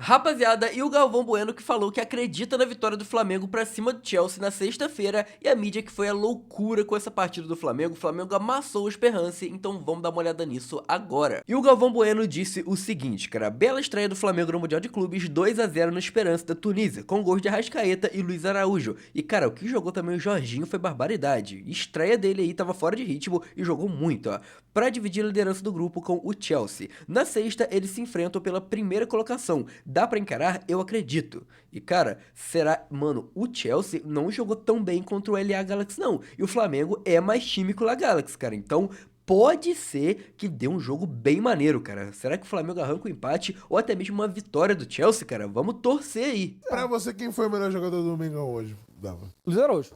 Rapaziada, e o Galvão Bueno que falou que acredita na vitória do Flamengo pra cima do Chelsea na sexta-feira, e a mídia que foi a loucura com essa partida do Flamengo. O Flamengo amassou o Esperance, então vamos dar uma olhada nisso agora. E o Galvão Bueno disse o seguinte, cara: bela estreia do Flamengo no Mundial de Clubes, 2-0 no Esperance da Tunísia, com gols de Arrascaeta e Luiz Araújo. E cara, o que jogou também o Jorginho foi barbaridade. Estreia dele aí tava fora de ritmo e jogou muito, ó, pra dividir a liderança do grupo com o Chelsea. Na sexta, eles se enfrentam pela primeira colocação. Dá pra encarar? Eu acredito. E cara, será... Mano, o Chelsea não jogou tão bem contra o LA Galaxy não. E o Flamengo é mais time que o LA Galaxy, cara. Então pode ser que dê um jogo bem maneiro, cara. Será que o Flamengo arranca o empate ou até mesmo uma vitória do Chelsea, cara? Vamos torcer aí. Pra você, quem foi o melhor jogador do Domingão hoje, Dava? Luiz Araújo.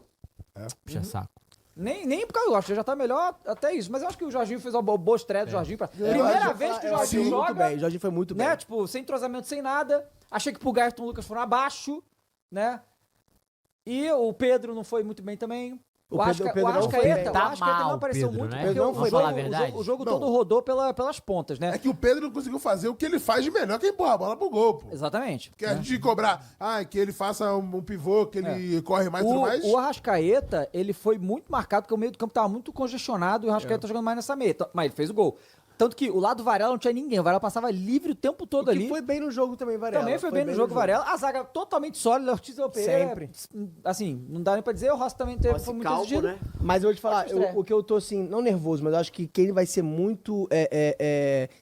Puxa saco. Nem por causa do Jorge, já tá melhor até isso. Mas eu acho que o Jorginho fez uma boa estreia do Jorginho. Primeira vez que o Jorginho joga, muito bem. O Jorginho foi muito bem. né? Tipo, sem entrosamento, sem nada. Achei que Pulgar e o Lucas foram abaixo, né? E o Pedro não foi muito bem também. O Pedro não Arrascaeta foi bem. não apareceu Pedro, muito, né? porque Vamos falar a verdade? o jogo Não. todo rodou pelas pontas, né? É que o Pedro não conseguiu fazer o que ele faz de melhor, que é empurrar a bola pro gol, pô. Exatamente. Que a gente cobrar, que ele faça um pivô, que ele corre mais e tudo mais. O Arrascaeta, ele foi muito marcado, porque o meio do campo tava muito congestionado e o Arrascaeta tá jogando mais nessa meia. Mas ele fez o gol. Tanto que o lado do Varela não tinha ninguém. O Varela passava livre o tempo todo ali. Que foi bem no jogo também, Varela. Também foi bem no jogo, Varela. A zaga totalmente sólida, Ortiz e Pereira. Sempre. Assim, não dá nem pra dizer. O Rossi também teve, foi muito exigido. né? Mas eu vou te falar, Ótima estreia. o que eu tô assim, não nervoso, mas eu acho que quem vai ser muito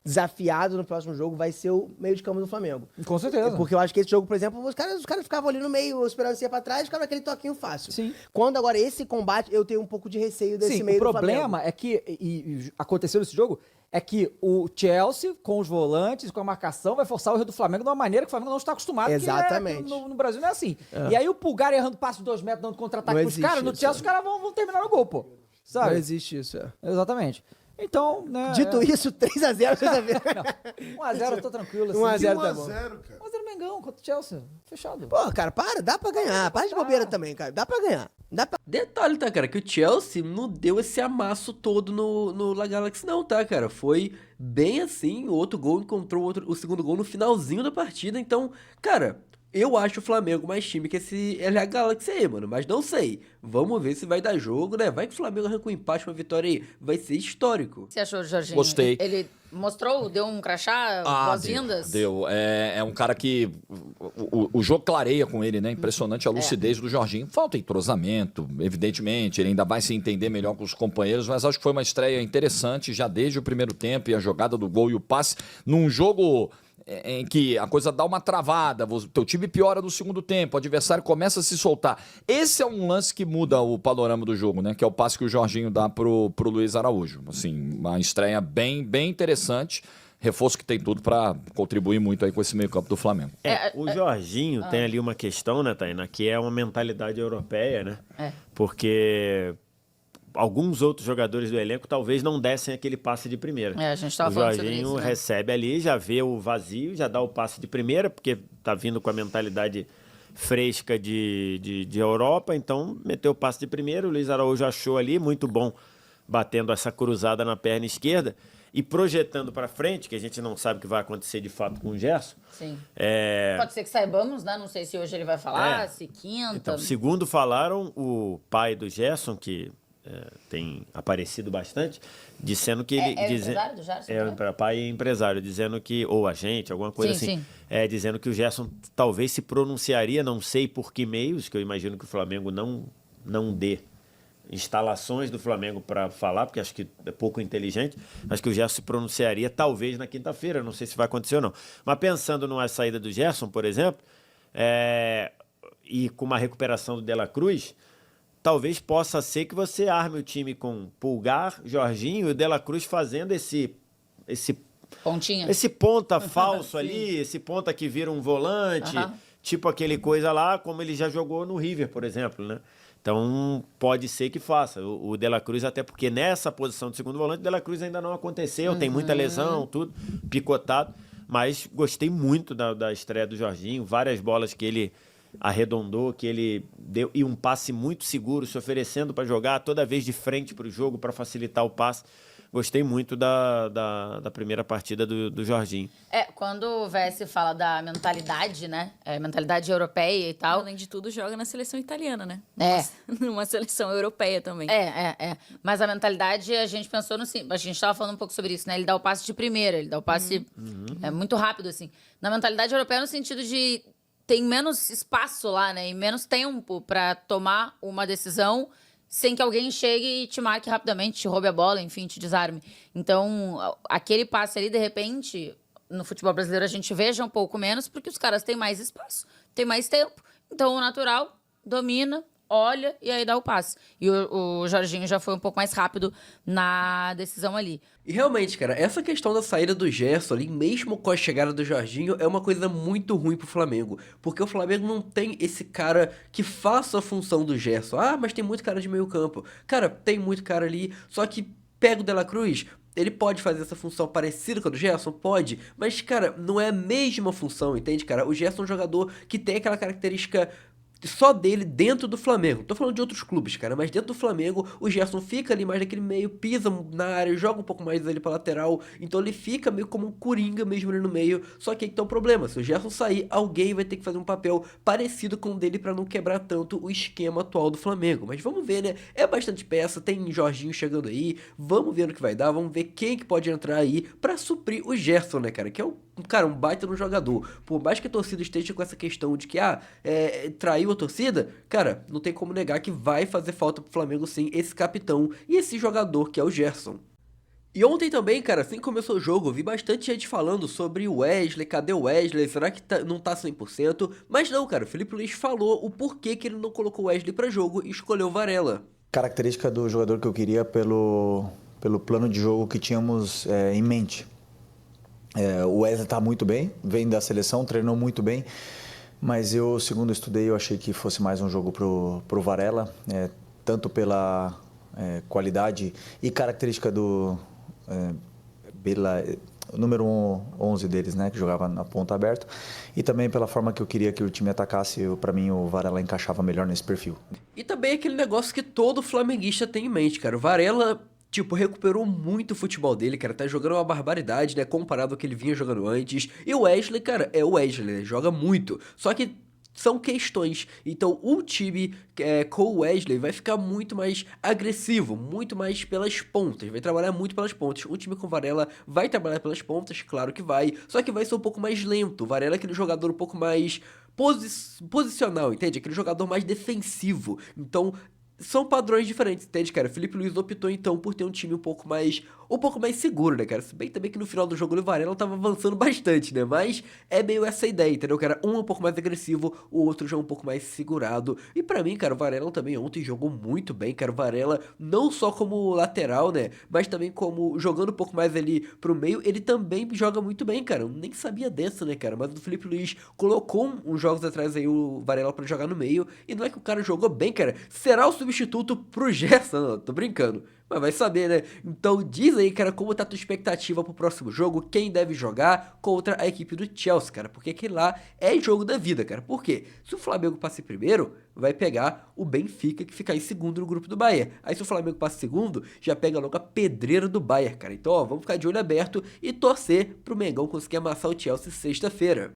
desafiado no próximo jogo vai ser o meio de campo do Flamengo. Com certeza. Porque eu acho que esse jogo, por exemplo, os caras ficavam ali no meio, esperando você ir pra trás, ficavam aquele toquinho fácil. Sim. Quando agora esse combate, eu tenho um pouco de receio desse Sim, meio o do Flamengo. problema é que, e aconteceu nesse jogo, é que o Chelsea, com os volantes, com a marcação, vai forçar o erro do Flamengo de uma maneira que o Flamengo não está acostumado. porque Exatamente. No Brasil não é assim. E aí o Pulgar errando passe de 2 metros, dando contra-ataque Não pros existe caras, no isso, Chelsea os caras vão terminar no gol, pô. Não Sabe? existe isso, Exatamente. Então, né... Dito isso, 3x0, você vai ver. 1x0 eu tô tranquilo. Assim. 1x0 tá bom. 1-0, cara. 1x0 Mengão contra o Chelsea. Fechado. Pô, cara, dá pra ganhar. Para de bobeira também, cara. Dá pra ganhar. Dá pra... Detalhe, tá, cara, que o Chelsea não deu esse amasso todo no La Galaxy não, tá, cara. Foi bem assim, o outro gol encontrou o segundo gol no finalzinho da partida. Então, cara, eu acho o Flamengo mais time que esse LA Galaxy aí, mano. Mas não sei. Vamos ver se vai dar jogo, né? Vai que o Flamengo arranca um empate, uma vitória aí. Vai ser histórico. Você achou, Jorginho? Gostei. Ele mostrou, deu um crachá, boas-vindas? Deu. É um cara que o jogo clareia com ele, né? Impressionante a lucidez do Jorginho. Falta entrosamento, evidentemente. Ele ainda vai se entender melhor com os companheiros, mas acho que foi uma estreia interessante já desde o primeiro tempo e a jogada do gol e o passe num jogo em que a coisa dá uma travada, o teu time piora no segundo tempo, o adversário começa a se soltar. Esse é um lance que muda o panorama do jogo, né? Que é o passe que o Jorginho dá pro Luiz Araújo. Assim, uma estreia bem interessante. Reforço que tem tudo para contribuir muito aí com esse meio campo do Flamengo. O Jorginho tem ali uma questão, né, Taina, que é uma mentalidade europeia, né? Porque alguns outros jogadores do elenco talvez não dessem aquele passe de primeira. A gente tava falando sobre Jorginho isso, né? recebe ali, já vê o vazio, já dá o passe de primeira, porque tá vindo com a mentalidade fresca de Europa, então meteu o passe de primeira, o Luiz Araújo achou ali, muito bom, batendo essa cruzada na perna esquerda e projetando para frente, que a gente não sabe o que vai acontecer de fato com o Gerson. Sim. Pode ser que saibamos, né? Não sei se hoje ele vai falar, se quinta. Então, segundo falaram, o pai do Gerson, que tem aparecido bastante, dizendo que ele... É o empresário do Gerson? Pai e empresário, dizendo que... Ou agente, alguma coisa Sim, assim. sim. Dizendo que o Gerson talvez se pronunciaria, não sei por que meios, que eu imagino que o Flamengo não dê instalações do Flamengo para falar, porque acho que é pouco inteligente. Acho que o Gerson se pronunciaria talvez na quinta-feira, não sei se vai acontecer ou não. Mas pensando numa saída do Gerson, por exemplo, e com uma recuperação do De La Cruz, talvez possa ser que você arme o time com Pulgar, Jorginho e o De La Cruz fazendo esse Pontinha. esse ponta falso ali, esse ponta que vira um volante, tipo aquele coisa lá, como ele já jogou no River, por exemplo, né? Então, pode ser que faça. O De La Cruz, até porque nessa posição de segundo volante, o De La Cruz ainda não aconteceu, tem muita lesão, tudo, picotado. Mas gostei muito da estreia do Jorginho, várias bolas que ele arredondou, que ele deu, e um passe muito seguro, se oferecendo para jogar toda vez de frente para o jogo, para facilitar o passe. gostei muito da primeira partida do Jorginho. Quando o VS fala da mentalidade, né? Mentalidade europeia e tal. Além de tudo, joga na seleção italiana, né? É. Numa seleção europeia também. Mas a mentalidade, a gente pensou no... A gente estava falando um pouco sobre isso, né? Ele dá o passe de primeira, ele dá o passe muito rápido, assim. Na mentalidade europeia, no sentido de... Tem menos espaço lá, né? E menos tempo pra tomar uma decisão sem que alguém chegue e te marque rapidamente, te roube a bola, enfim, te desarme. Então, aquele passe ali, de repente, no futebol brasileiro a gente veja um pouco menos, porque os caras têm mais espaço, têm mais tempo. Então, o natural domina, olha e aí dá o passe. E o Jorginho já foi um pouco mais rápido na decisão ali. E realmente, cara, essa questão da saída do Gerson ali, mesmo com a chegada do Jorginho, é uma coisa muito ruim pro Flamengo. Porque o Flamengo não tem esse cara que faça a função do Gerson. Ah, mas tem muito cara de meio campo. Cara, tem muito cara ali, só que pega o De La Cruz... Ele pode fazer essa função parecida com a do Gerson? Pode. Mas, cara, não é a mesma função, entende, cara? O Gerson é um jogador que tem aquela característica só dele dentro do Flamengo. Tô falando de outros clubes, cara, mas dentro do Flamengo, o Gerson fica ali mais naquele meio, pisa na área, joga um pouco mais ali pra lateral, então ele fica meio como um coringa mesmo ali no meio, só que aí que tá o problema, se o Gerson sair, alguém vai ter que fazer um papel parecido com o dele pra não quebrar tanto o esquema atual do Flamengo, mas vamos ver, né, é bastante peça, tem Jorginho chegando aí, vamos ver no que vai dar, vamos ver quem que pode entrar aí pra suprir o Gerson, né, cara, que é um baita no jogador. Por mais que a torcida esteja com essa questão de que, traiu a torcida, cara, não tem como negar que vai fazer falta pro Flamengo sim, esse capitão e esse jogador que é o Gerson. E ontem também, cara, assim que começou o jogo, eu vi bastante gente falando sobre o Wesley, cadê o Wesley, será que não tá 100%? Mas não, cara, o Felipe Luiz falou o porquê que ele não colocou o Wesley pra jogo e escolheu o Varela. Característica do jogador que eu queria pelo plano de jogo que tínhamos em mente. O Wesley está muito bem, vem da seleção, treinou muito bem, mas eu, segundo eu estudei, eu achei que fosse mais um jogo pro Varela, tanto pela qualidade e característica pela número 11 deles, né, que jogava na ponta aberta, e também pela forma que eu queria que o time atacasse, para mim o Varela encaixava melhor nesse perfil. E também aquele negócio que todo flamenguista tem em mente, cara, o Varela... recuperou muito o futebol dele, cara, tá jogando uma barbaridade, né, comparado ao que ele vinha jogando antes. E o Wesley, cara, é o Wesley, né, joga muito. Só que são questões. Então, o time com o Wesley vai ficar muito mais agressivo, muito mais pelas pontas, vai trabalhar muito pelas pontas. O time com o Varela vai trabalhar pelas pontas, claro que vai, só que vai ser um pouco mais lento. O Varela é aquele jogador um pouco mais posicional, entende? Aquele jogador mais defensivo. Então... são padrões diferentes, entende, cara? Felipe Luiz optou, então, por ter um time um pouco mais seguro, né, cara? Se bem também que no final do jogo o Varela tava avançando bastante, né? Mas é meio essa ideia, entendeu, cara? Um é um pouco mais agressivo, o outro já é um pouco mais segurado. E pra mim, cara, o Varela também ontem jogou muito bem, cara. O Varela, não só como lateral, né? Mas também como jogando um pouco mais ali pro meio, ele também joga muito bem, cara. Eu nem sabia dessa, né, cara? Mas o Felipe Luiz colocou uns jogos atrás aí o Varela pra jogar no meio. E não é que o cara jogou bem, cara. Será o substituto pro Gerson? Não, tô brincando. Mas vai saber, né? Então diz aí, cara, como tá a tua expectativa pro próximo jogo, quem deve jogar contra a equipe do Chelsea, cara, porque aquele lá é jogo da vida, cara. Por quê? Se o Flamengo passa em primeiro, vai pegar o Benfica, que fica em segundo no grupo do Bayern. Aí se o Flamengo passa em segundo, já pega logo a pedreira do Bayern, cara. Então, ó, vamos ficar de olho aberto e torcer pro Mengão conseguir amassar o Chelsea sexta-feira.